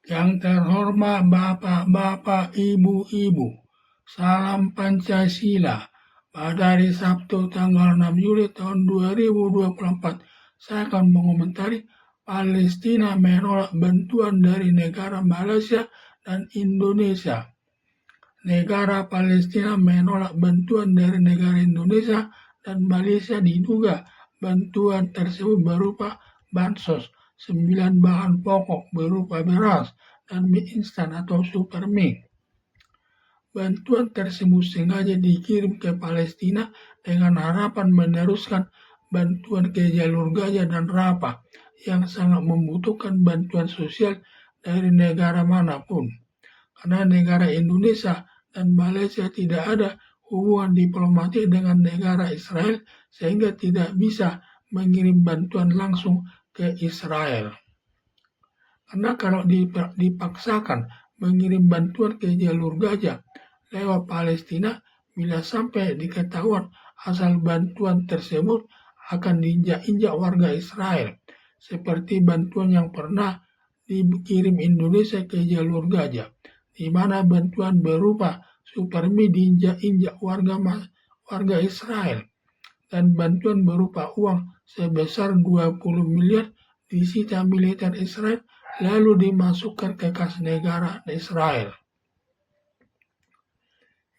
Yang terhormat Bapak-Bapak, Ibu-Ibu, salam Pancasila. Pada hari Sabtu tanggal 6 Juli tahun 2024, saya akan mengomentari Palestina menolak bantuan dari negara Malaysia dan Indonesia. Negara Palestina menolak bantuan dari negara Indonesia dan Malaysia. Diduga bantuan tersebut berupa bansos, 9 bahan pokok berupa beras dan mie instan atau super mie. Bantuan tersebut sengaja dikirim ke Palestina dengan harapan meneruskan bantuan ke jalur Gaza dan Rafah yang sangat membutuhkan bantuan sosial dari negara manapun. Karena negara Indonesia dan Malaysia tidak ada hubungan diplomatik dengan negara Israel sehingga tidak bisa mengirim bantuan langsung ke Israel. Karena kalau dipaksakan mengirim bantuan ke jalur Gaza lewat Palestina, bila sampai diketahuan asal bantuan tersebut akan diinjak-injak warga Israel, seperti bantuan yang pernah dikirim Indonesia ke jalur Gaza, di mana bantuan berupa super mie diinjak-injak warga Israel, dan bantuan berupa uang sebesar 20 miliar disita militer Israel lalu dimasukkan ke kas negara Israel.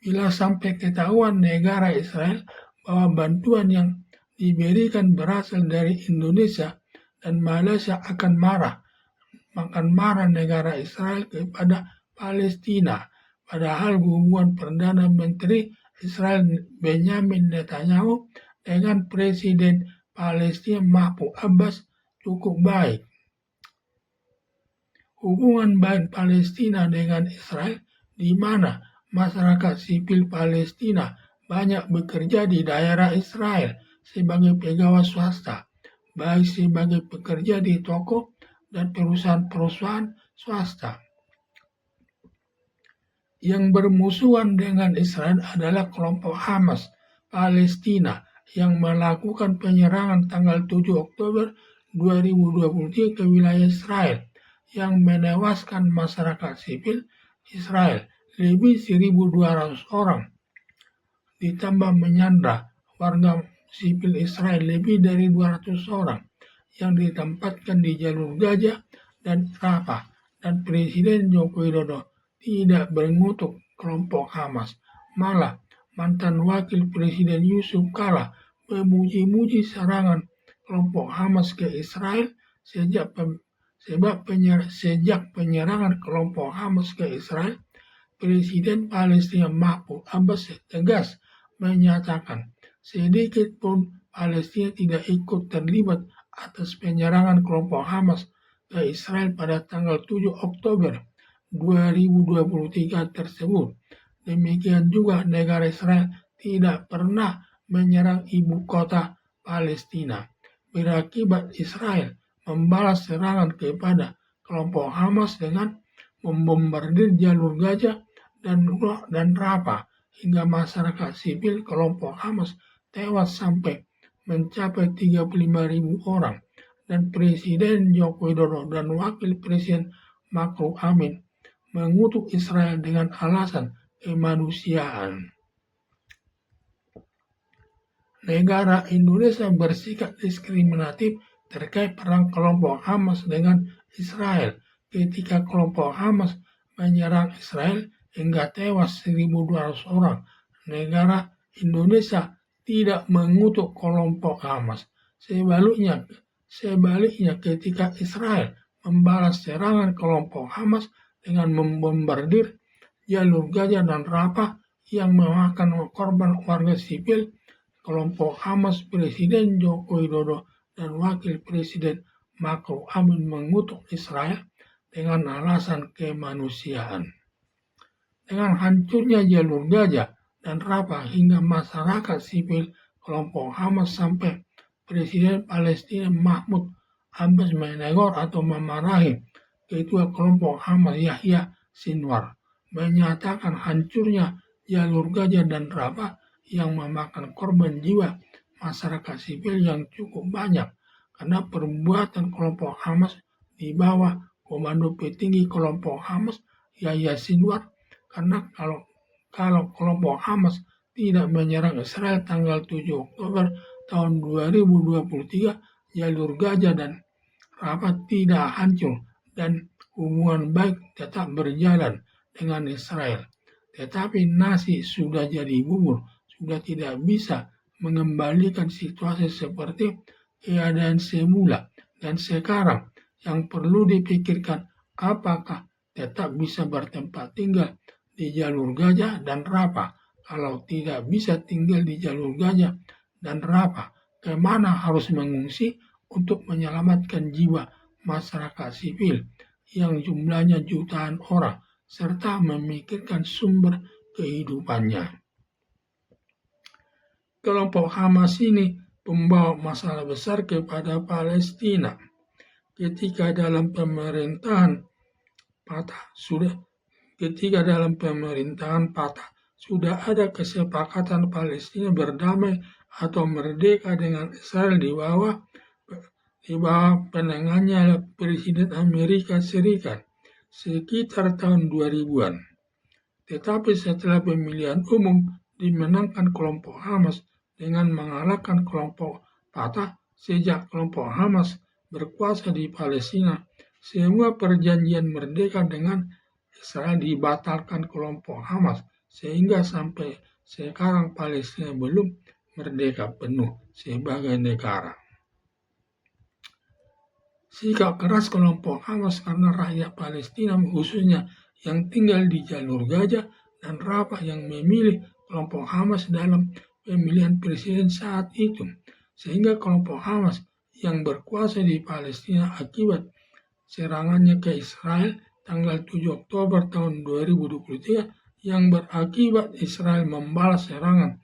Bila sampai ketahuan negara Israel bahwa bantuan yang diberikan berasal dari Indonesia dan Malaysia akan marah negara Israel kepada Palestina. Padahal hubungan Perdana Menteri Israel Benjamin Netanyahu dengan Presiden Palestina Mahmud Abbas cukup baik. Hubungan baik Palestina dengan Israel, di mana masyarakat sipil Palestina banyak bekerja di daerah Israel sebagai pegawai swasta, baik sebagai pekerja di toko dan perusahaan-perusahaan swasta. Yang bermusuhan dengan Israel adalah kelompok Hamas Palestina yang melakukan penyerangan tanggal 7 Oktober 2023 ke wilayah Israel yang menewaskan masyarakat sipil Israel lebih 1.200 orang, ditambah menyandra warga sipil Israel lebih dari 200 orang yang ditempatkan di jalur Gaza dan Rafah, dan Presiden Joko Widodo tidak mengutuk kelompok Hamas. Malah mantan wakil Presiden Yusuf Kala memuji-muji serangan kelompok Hamas ke Israel sejak penyerangan kelompok Hamas ke Israel. Presiden Palestina Mahmud Abbas tegas menyatakan sedikit pun Palestina tidak ikut terlibat atas penyerangan kelompok Hamas ke Israel pada tanggal 7 Oktober 2023 tersebut. Demikian juga negara Israel tidak pernah menyerang ibu kota Palestina. Berakibat Israel membalas serangan kepada kelompok Hamas dengan membombardir jalur Gaza dan Rafah hingga masyarakat sipil kelompok Hamas tewas sampai mencapai 35.000 orang, dan Presiden Joko Widodo dan Wakil Presiden Ma'ruf Amin mengutuk Israel dengan alasan kemanusiaan. Negara Indonesia bersikap diskriminatif terkait perang kelompok Hamas dengan Israel ketika kelompok Hamas menyerang Israel hingga tewas 1.200 orang. Negara Indonesia tidak mengutuk kelompok Hamas. Sebaliknya ketika Israel membalas serangan kelompok Hamas dengan membombardir jalur Gaza dan Rafah yang memakan korban warga sipil, kelompok Hamas, Presiden Joko Widodo dan Wakil Presiden Ma'ruf Amin mengutuk Israel dengan alasan kemanusiaan. Dengan hancurnya jalur Gaza dan Rafah hingga masyarakat sipil kelompok Hamas sampai Presiden Palestina Mahmud Abbas menegur atau memarahi Ketua kelompok Hamas Yahya Sinwar, menyatakan hancurnya jalur Gaza dan Rafah yang memakan korban jiwa masyarakat sipil yang cukup banyak karena perbuatan kelompok Hamas di bawah Komando petinggi kelompok Hamas, Yahya Sinwar, karena kalau kelompok Hamas tidak menyerang Israel tanggal 7 Oktober tahun 2023, jalur Gaza dan Rafah tidak hancur dan hubungan baik tetap berjalan dengan Israel. Tetapi nasi sudah jadi bubur, sudah tidak bisa mengembalikan situasi seperti keadaan semula. Dan sekarang yang perlu dipikirkan apakah tetap bisa bertempat tinggal di jalur Gaza dan Rafah. Kalau tidak bisa tinggal di jalur Gaza dan Rafah, kemana harus mengungsi untuk menyelamatkan jiwa masyarakat sipil yang jumlahnya jutaan orang serta memikirkan sumber kehidupannya. Kelompok Hamas ini membawa masalah besar kepada Palestina. Ketika dalam pemerintahan Fatah sudah ada kesepakatan Palestina berdamai atau merdeka dengan Israel di bawah penengannya Presiden Amerika Serikat sekitar tahun 2000-an. Tetapi setelah pemilihan umum dimenangkan kelompok Hamas dengan mengalahkan kelompok Fatah, sejak kelompok Hamas berkuasa di Palestina, semua perjanjian merdeka dengan Israel dibatalkan kelompok Hamas, sehingga sampai sekarang Palestina belum merdeka penuh sebagai negara. Sikap keras kelompok Hamas karena rakyat Palestina khususnya yang tinggal di jalur Gaza dan Rafah yang memilih kelompok Hamas dalam pemilihan presiden saat itu, sehingga kelompok Hamas yang berkuasa di Palestina akibat serangannya ke Israel tanggal 7 Oktober tahun 2023 yang berakibat Israel membalas serangan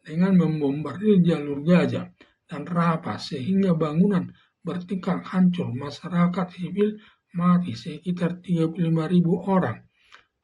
dengan membombardir jalur Gaza dan Rafah sehingga bangunan bertingkat hancur, masyarakat sipil mati sekitar 35.000 orang.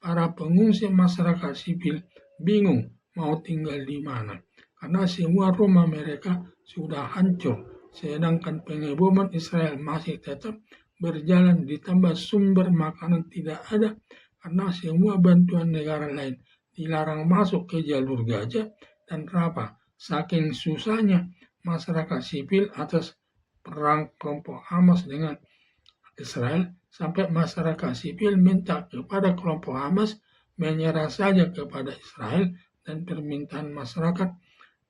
Para pengungsi masyarakat sipil bingung mau tinggal di mana karena semua rumah mereka sudah hancur, sedangkan pengeboman Israel masih tetap berjalan ditambah sumber makanan tidak ada karena semua bantuan negara lain dilarang masuk ke jalur Gaza dan Rafah. Saking susahnya masyarakat sipil atas perang kelompok Hamas dengan Israel, sampai masyarakat sipil minta kepada kelompok Hamas menyerah saja kepada Israel dan permintaan masyarakat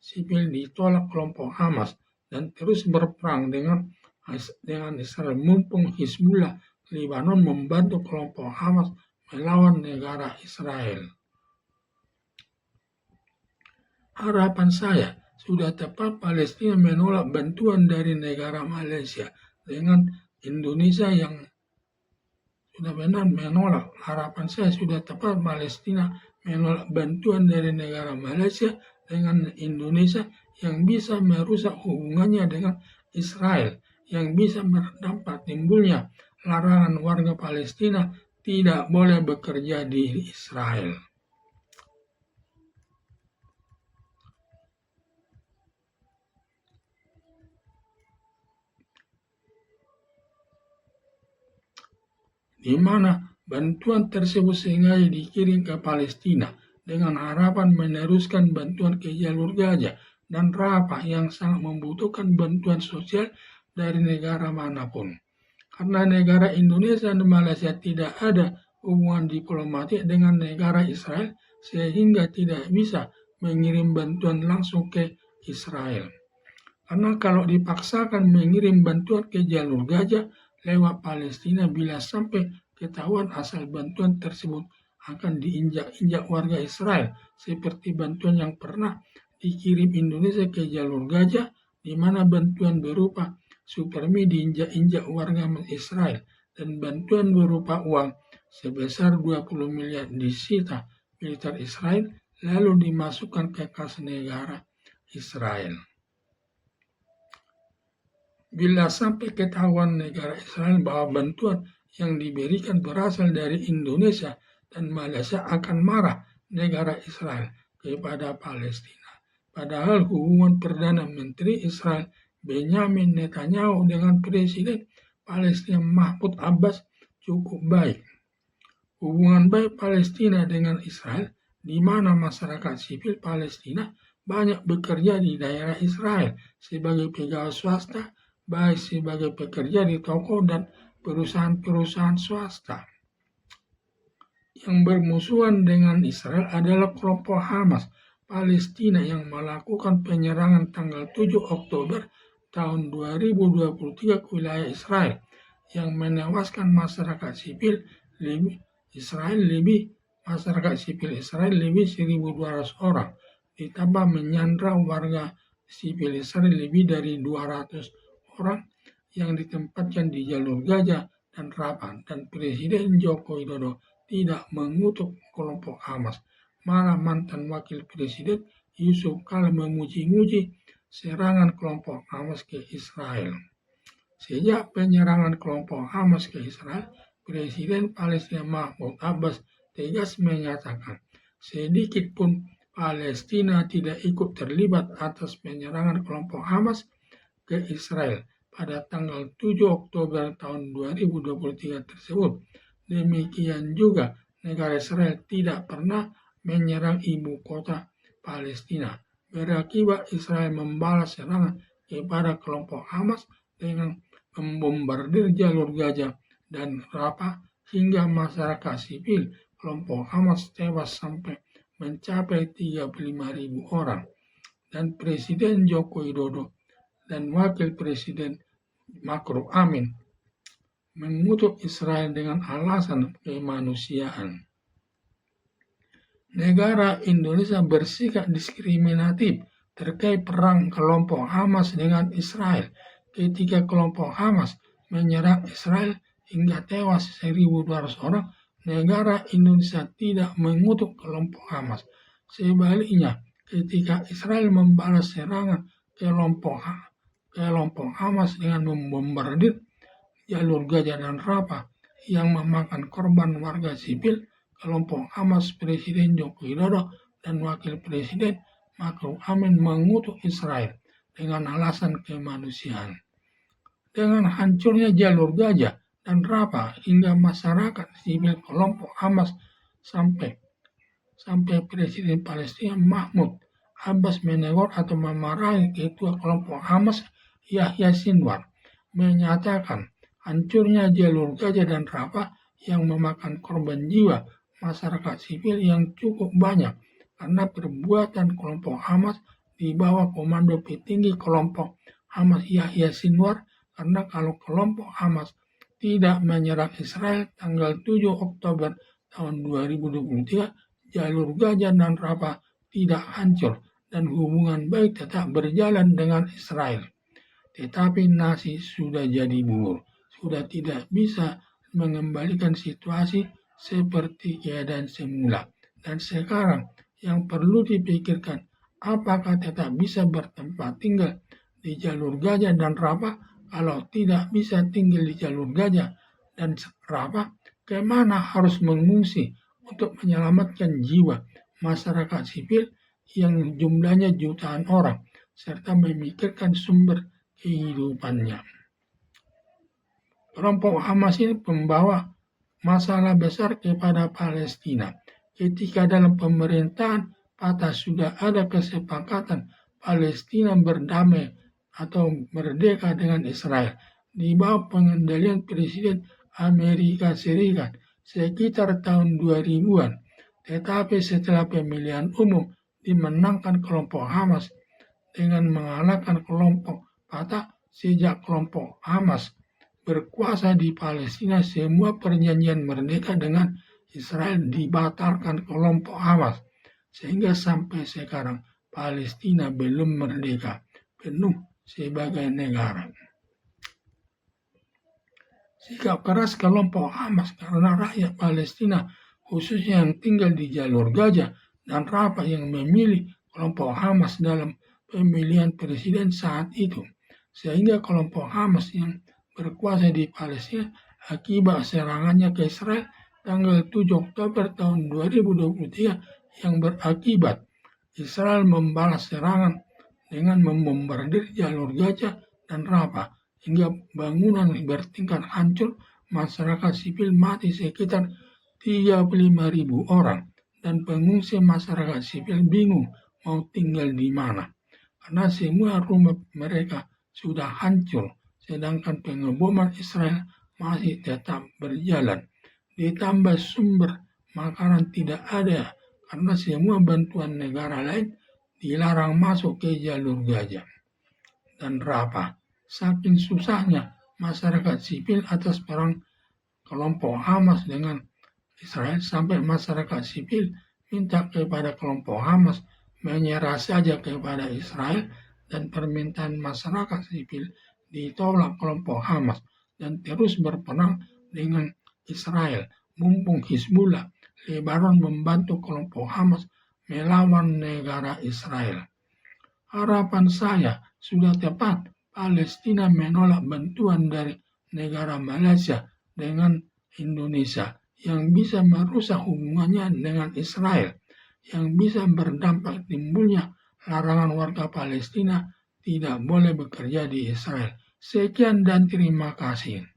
sipil ditolak kelompok Hamas dan terus berperang dengan Israel mumpung Hizbullah Lebanon membantu kelompok Hamas melawan negara Israel. Harapan saya sudah tepat Palestina menolak bantuan dari negara Malaysia dengan Indonesia yang sudah benar menolak. Harapan saya sudah tepat Palestina menolak bantuan dari negara Malaysia dengan Indonesia yang bisa merusak hubungannya dengan Israel, yang bisa berdampak timbulnya larangan warga Palestina tidak boleh bekerja di Israel. Di mana bantuan tersebut sengaja dikirim ke Palestina dengan harapan meneruskan bantuan ke jalur Gaza dan Rafah yang sangat membutuhkan bantuan sosial dari negara manapun. Karena negara Indonesia dan Malaysia tidak ada hubungan diplomatik dengan negara Israel, sehingga tidak bisa mengirim bantuan langsung ke Israel. Karena kalau dipaksakan mengirim bantuan ke jalur Gaza lewat Palestina, bila sampai ketahuan asal bantuan tersebut akan diinjak-injak warga Israel, seperti bantuan yang pernah dikirim Indonesia ke jalur Gaza, di mana bantuan berupa Supermi diinjak-injak warga Israel, dan bantuan berupa uang sebesar 20 miliar disita militer Israel, lalu dimasukkan ke kas negara Israel. Bila sampai ketahuan negara Israel bahwa bantuan yang diberikan berasal dari Indonesia dan Malaysia, akan marah negara Israel kepada Palestina. Padahal hubungan Perdana Menteri Israel Benjamin Netanyahu dengan Presiden Palestina Mahmud Abbas cukup baik. Hubungan baik Palestina dengan Israel, di mana masyarakat sipil Palestina banyak bekerja di daerah Israel sebagai pegawai swasta, baik sebagai pekerja di toko dan perusahaan-perusahaan swasta. Yang bermusuhan dengan Israel adalah kelompok Hamas Palestina yang melakukan penyerangan tanggal 7 Oktober tahun 2023 ke wilayah Israel yang menewaskan masyarakat sipil masyarakat sipil Israel lebih 1.200 orang, ditambah menyandra warga sipil Israel lebih dari 200 orang yang ditempatkan di jalur Gaza dan Rafah, dan Presiden Joko Widodo tidak mengutuk kelompok Hamas. Malah mantan Wakil Presiden Yusuf Kala memuji-muji serangan kelompok Hamas ke Israel. Sejak penyerangan kelompok Hamas ke Israel, Presiden Palestina Mahmud Abbas tegas menyatakan sedikit pun Palestina tidak ikut terlibat atas penyerangan kelompok Hamas ke Israel pada tanggal 7 Oktober tahun 2023 tersebut. Demikian juga negara Israel tidak pernah menyerang ibu kota Palestina. Berakibat Israel membalas serangan kepada kelompok Hamas dengan membombardir jalur Gaza dan Rafah hingga masyarakat sipil kelompok Hamas tewas sampai mencapai 35.000 orang. Dan Presiden Joko Widodo dan Wakil Presiden Ma'ruf Amin mengutuk Israel dengan alasan kemanusiaan. Negara Indonesia bersikap diskriminatif terkait perang kelompok Hamas dengan Israel. Ketika kelompok Hamas menyerang Israel hingga tewas 1.200 orang, negara Indonesia tidak mengutuk kelompok Hamas. Sebaliknya, ketika Israel membalas serangan kelompok Hamas dengan membombardir jalur Gaza dan Rafah yang memakan korban warga sipil, kelompok Hamas Presiden Joko Widodo dan Wakil Presiden Ma'ruf Amin mengutuk Israel dengan alasan kemanusiaan. Dengan hancurnya jalur Gaza dan Rafah hingga masyarakat sipil kelompok Hamas sampai Presiden Palestina Mahmud Abbas menegur atau memarahi ketua kelompok Hamas Yahya Sinwar, menyatakan hancurnya jalur Gaza dan Rafah yang memakan korban jiwa masyarakat sipil yang cukup banyak karena perbuatan kelompok Hamas di bawah komando petinggi kelompok Hamas Yahya Sinwar. Karena kalau kelompok Hamas tidak menyerang Israel tanggal 7 Oktober tahun 2023, jalur Gaza dan Rafah tidak hancur dan hubungan baik tetap berjalan dengan Israel. Tetapi nasi sudah jadi bubur, sudah tidak bisa mengembalikan situasi seperti keadaan semula. Dan sekarang yang perlu dipikirkan, apakah tetap bisa bertempat tinggal di jalur Gaza dan Rafah? Kalau tidak bisa tinggal di jalur Gaza dan Rafah, kemana harus mengungsi untuk menyelamatkan jiwa masyarakat sipil yang jumlahnya jutaan orang, serta memikirkan sumber kehidupannya. Kelompok Hamas ini membawa masalah besar kepada Palestina. Ketika dalam pemerintahan Fatah sudah ada kesepakatan Palestina berdamai atau merdeka dengan Israel di bawah pengendalian Presiden Amerika Serikat sekitar tahun 2000-an. Tetapi setelah pemilihan umum dimenangkan kelompok Hamas dengan mengalahkan kelompok Fatah, sejak kelompok Hamas berkuasa di Palestina, semua perjanjian merdeka dengan Israel dibatalkan kelompok Hamas, sehingga sampai sekarang Palestina belum merdeka penuh sebagai negara. Sikap keras kelompok Hamas karena rakyat Palestina, khususnya yang tinggal di jalur Gaza dan Rafah, yang memilih kelompok Hamas dalam pemilihan presiden saat itu, sehingga kelompok Hamas yang berkuasa di Palestina akibat serangannya ke Israel tanggal 7 Oktober tahun 2023 yang berakibat Israel membalas serangan dengan membombardir jalur Gaza dan Rafah hingga bangunan bertingkat hancur, masyarakat sipil mati sekitar 35.000 orang dan pengungsi masyarakat sipil bingung mau tinggal di mana karena semua rumah mereka sudah hancur, sedangkan pengeboman Israel masih tetap berjalan. Ditambah sumber makanan tidak ada karena semua bantuan negara lain dilarang masuk ke jalur Gaza dan Rafah. Saking susahnya masyarakat sipil atas perang kelompok Hamas dengan Israel sampai masyarakat sipil minta kepada kelompok Hamas menyerah saja kepada Israel dan permintaan masyarakat sipil ditolak kelompok Hamas dan terus berperang dengan Israel. Mumpung Hizbullah Lebanon membantu kelompok Hamas melawan negara Israel. Harapan saya sudah tepat. Palestina menolak bantuan dari negara Malaysia dengan Indonesia yang bisa merusak hubungannya dengan Israel, yang bisa berdampak timbulnya larangan warga Palestina tidak boleh bekerja di Israel. Sekian dan terima kasih.